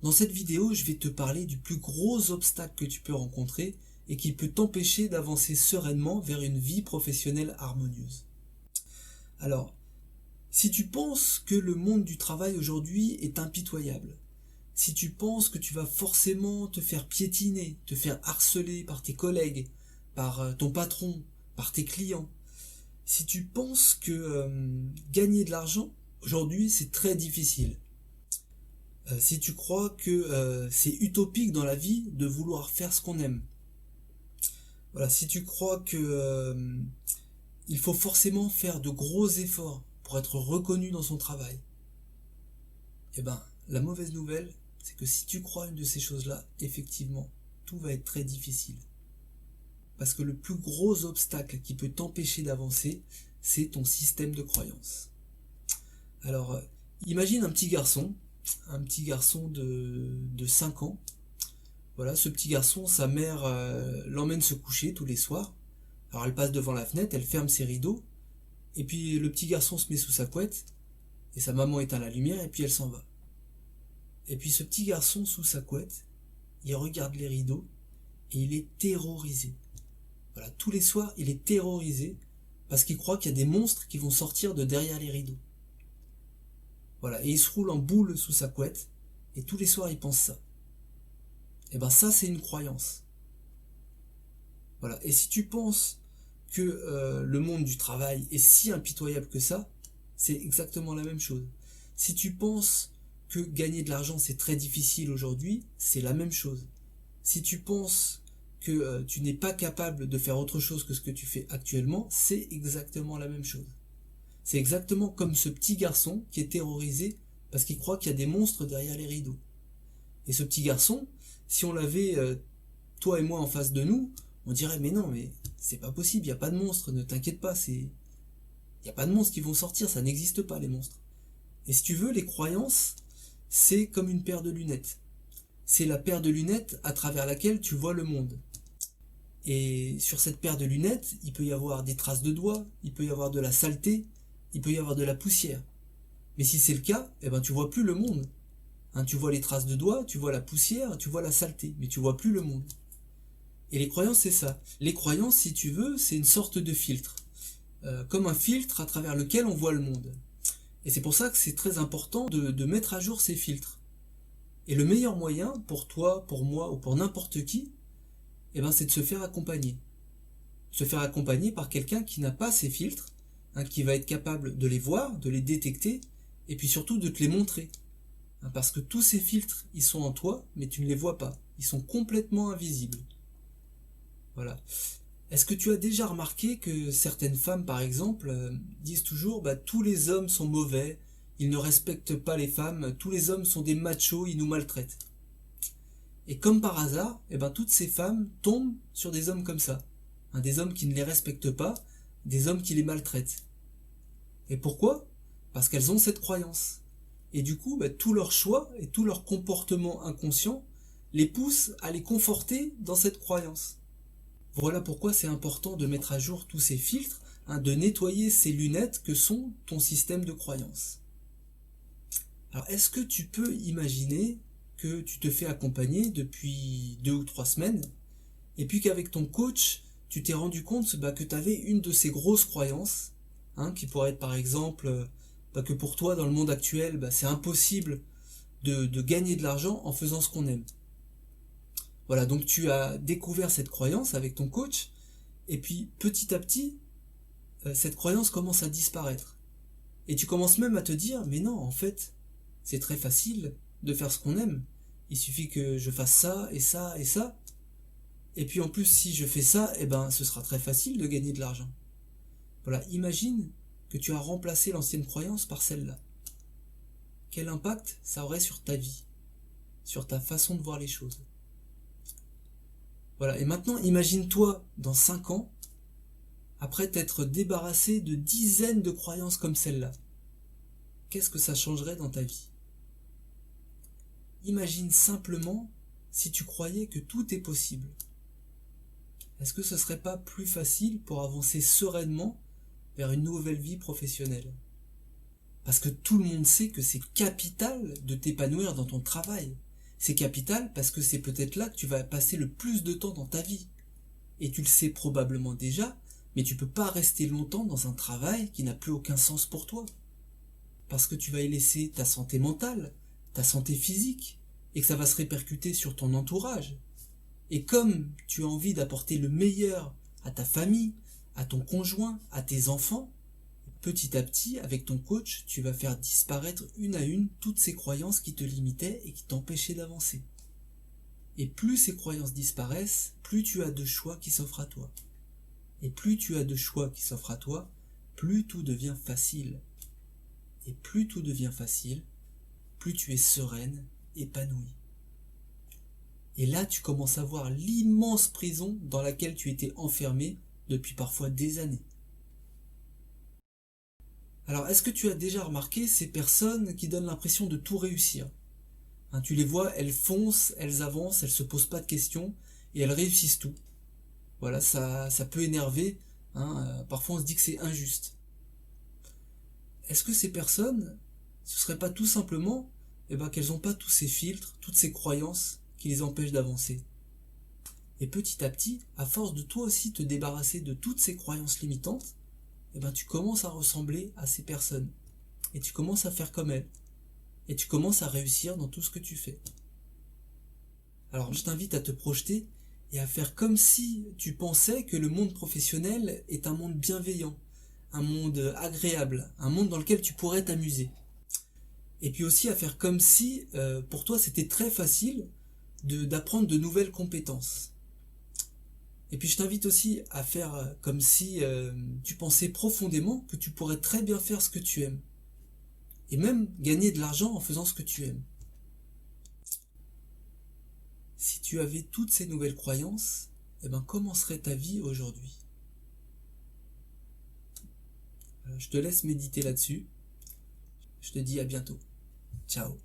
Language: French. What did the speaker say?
Dans cette vidéo, je vais te parler du plus gros obstacle que tu peux rencontrer et qui peut t'empêcher d'avancer sereinement vers une vie professionnelle harmonieuse. Alors, si tu penses que le monde du travail aujourd'hui est impitoyable, si tu penses que tu vas forcément te faire piétiner, te faire harceler par tes collègues, par ton patron, par tes clients, si tu penses que gagner de l'argent aujourd'hui c'est très difficile, si tu crois que c'est utopique dans la vie de vouloir faire ce qu'on aime, voilà, si tu crois que il faut forcément faire de gros efforts pour être reconnu dans son travail, eh ben, la mauvaise nouvelle, c'est que si tu crois une de ces choses-là, effectivement, tout va être très difficile. Parce que le plus gros obstacle qui peut t'empêcher d'avancer, c'est ton système de croyance. Alors, imagine un petit garçon de 5 ans. Voilà, ce petit garçon, sa mère l'emmène se coucher tous les soirs. Alors elle passe devant la fenêtre, elle ferme ses rideaux, et puis le petit garçon se met sous sa couette, et sa maman éteint la lumière, et puis elle s'en va. Et puis ce petit garçon sous sa couette, il regarde les rideaux, et il est terrorisé. Voilà, tous les soirs, il est terrorisé, parce qu'il croit qu'il y a des monstres qui vont sortir de derrière les rideaux. Voilà, et il se roule en boule sous sa couette, et tous les soirs il pense ça. Et ben ça, c'est une croyance. Voilà, et si tu penses que le monde du travail est si impitoyable que ça, c'est exactement la même chose. Si tu penses que gagner de l'argent c'est très difficile aujourd'hui, c'est la même chose. Si tu penses que tu n'es pas capable de faire autre chose que ce que tu fais actuellement, c'est exactement la même chose. C'est exactement comme ce petit garçon qui est terrorisé parce qu'il croit qu'il y a des monstres derrière les rideaux. Et ce petit garçon, si on l'avait toi et moi en face de nous, on dirait mais non, mais c'est pas possible, il n'y a pas de monstres, ne t'inquiète pas, il n'y a pas de monstres qui vont sortir, ça n'existe pas les monstres. Et si tu veux, les croyances, c'est comme une paire de lunettes. C'est la paire de lunettes à travers laquelle tu vois le monde. Et sur cette paire de lunettes, il peut y avoir des traces de doigts, il peut y avoir de la saleté, il peut y avoir de la poussière. Mais si c'est le cas, eh ben tu vois plus le monde. Hein, tu vois les traces de doigts, tu vois la poussière, tu vois la saleté, mais tu vois plus le monde. Et les croyances, c'est ça. Les croyances, si tu veux, c'est une sorte de filtre. Comme un filtre à travers lequel on voit le monde. Et c'est pour ça que c'est très important de mettre à jour ces filtres. Et le meilleur moyen pour toi, pour moi ou pour n'importe qui, eh ben, c'est de se faire accompagner. Se faire accompagner par quelqu'un qui n'a pas ces filtres, hein, qui va être capable de les voir, de les détecter, et puis surtout de te les montrer. Hein, parce que tous ces filtres, ils sont en toi, mais tu ne les vois pas. Ils sont complètement invisibles. Voilà. Est-ce que tu as déjà remarqué que certaines femmes, par exemple, disent toujours bah, tous les hommes sont mauvais, ils ne respectent pas les femmes, tous les hommes sont des machos, ils nous maltraitent. Et comme par hasard, eh ben, toutes ces femmes tombent sur des hommes comme ça. Hein, des hommes qui ne les respectent pas, des hommes qui les maltraitent. Et pourquoi? Parce qu'elles ont cette croyance. Et du coup, bah, tous leurs choix et tout leur comportement inconscient les poussent à les conforter dans cette croyance. Voilà pourquoi c'est important de mettre à jour tous ces filtres, hein, de nettoyer ces lunettes que sont ton système de croyance. Alors, est-ce que tu peux imaginer que tu te fais accompagner depuis 2 ou 3 semaines, et puis qu'avec ton coach, tu t'es rendu compte bah, que tu avais une de ces grosses croyances, hein, qui pourrait être par exemple bah, que pour toi, dans le monde actuel, bah, c'est impossible de gagner de l'argent en faisant ce qu'on aime. Voilà, donc tu as découvert cette croyance avec ton coach, et puis petit à petit, cette croyance commence à disparaître. Et tu commences même à te dire, mais non, en fait, c'est très facile de faire ce qu'on aime. Il suffit que je fasse ça et ça et ça. Et puis en plus, si je fais ça, eh ben, ce sera très facile de gagner de l'argent. Voilà, imagine que tu as remplacé l'ancienne croyance par celle-là. Quel impact ça aurait sur ta vie, sur ta façon de voir les choses. Voilà, et maintenant, imagine-toi dans 5 ans, après t'être débarrassé de dizaines de croyances comme celle-là. Qu'est-ce que ça changerait dans ta vie? Imagine simplement si tu croyais que tout est possible. Est-ce que ce serait pas plus facile pour avancer sereinement vers une nouvelle vie professionnelle? Parce que tout le monde sait que c'est capital de t'épanouir dans ton travail. C'est capital parce que c'est peut-être là que tu vas passer le plus de temps dans ta vie. Et tu le sais probablement déjà, mais tu peux pas rester longtemps dans un travail qui n'a plus aucun sens pour toi. Parce que tu vas y laisser ta santé mentale, ta santé physique, et que ça va se répercuter sur ton entourage. Et comme tu as envie d'apporter le meilleur à ta famille, à ton conjoint, à tes enfants, petit à petit, avec ton coach, tu vas faire disparaître une à une toutes ces croyances qui te limitaient et qui t'empêchaient d'avancer. Et plus ces croyances disparaissent, plus tu as de choix qui s'offrent à toi. Et plus tu as de choix qui s'offrent à toi, plus tout devient facile. Et plus tout devient facile, plus tu es sereine, épanouie. Et là, tu commences à voir l'immense prison dans laquelle tu étais enfermée depuis parfois des années. Alors, est-ce que tu as déjà remarqué ces personnes qui donnent l'impression de tout réussir ? Tu les vois, elles foncent, elles avancent, elles se posent pas de questions et elles réussissent tout. Voilà, ça peut énerver. Parfois, on se dit que c'est injuste. Est-ce que ces personnes, ce serait pas tout simplement qu'elles n'ont pas tous ces filtres, toutes ces croyances qui les empêchent d'avancer ? Et petit à petit, à force de toi aussi te débarrasser de toutes ces croyances limitantes, tu commences à ressembler à ces personnes. Et tu commences à faire comme elles. Et tu commences à réussir dans tout ce que tu fais. Alors je t'invite à te projeter et à faire comme si tu pensais que le monde professionnel est un monde bienveillant, un monde agréable, un monde dans lequel tu pourrais t'amuser. Et puis aussi à faire comme si pour toi c'était très facile d'apprendre de nouvelles compétences. Et puis je t'invite aussi à faire comme si tu pensais profondément que tu pourrais très bien faire ce que tu aimes. Et même gagner de l'argent en faisant ce que tu aimes. Si tu avais toutes ces nouvelles croyances, comment serait ta vie aujourd'hui ? Je te laisse méditer là-dessus. Je te dis à bientôt. Ciao.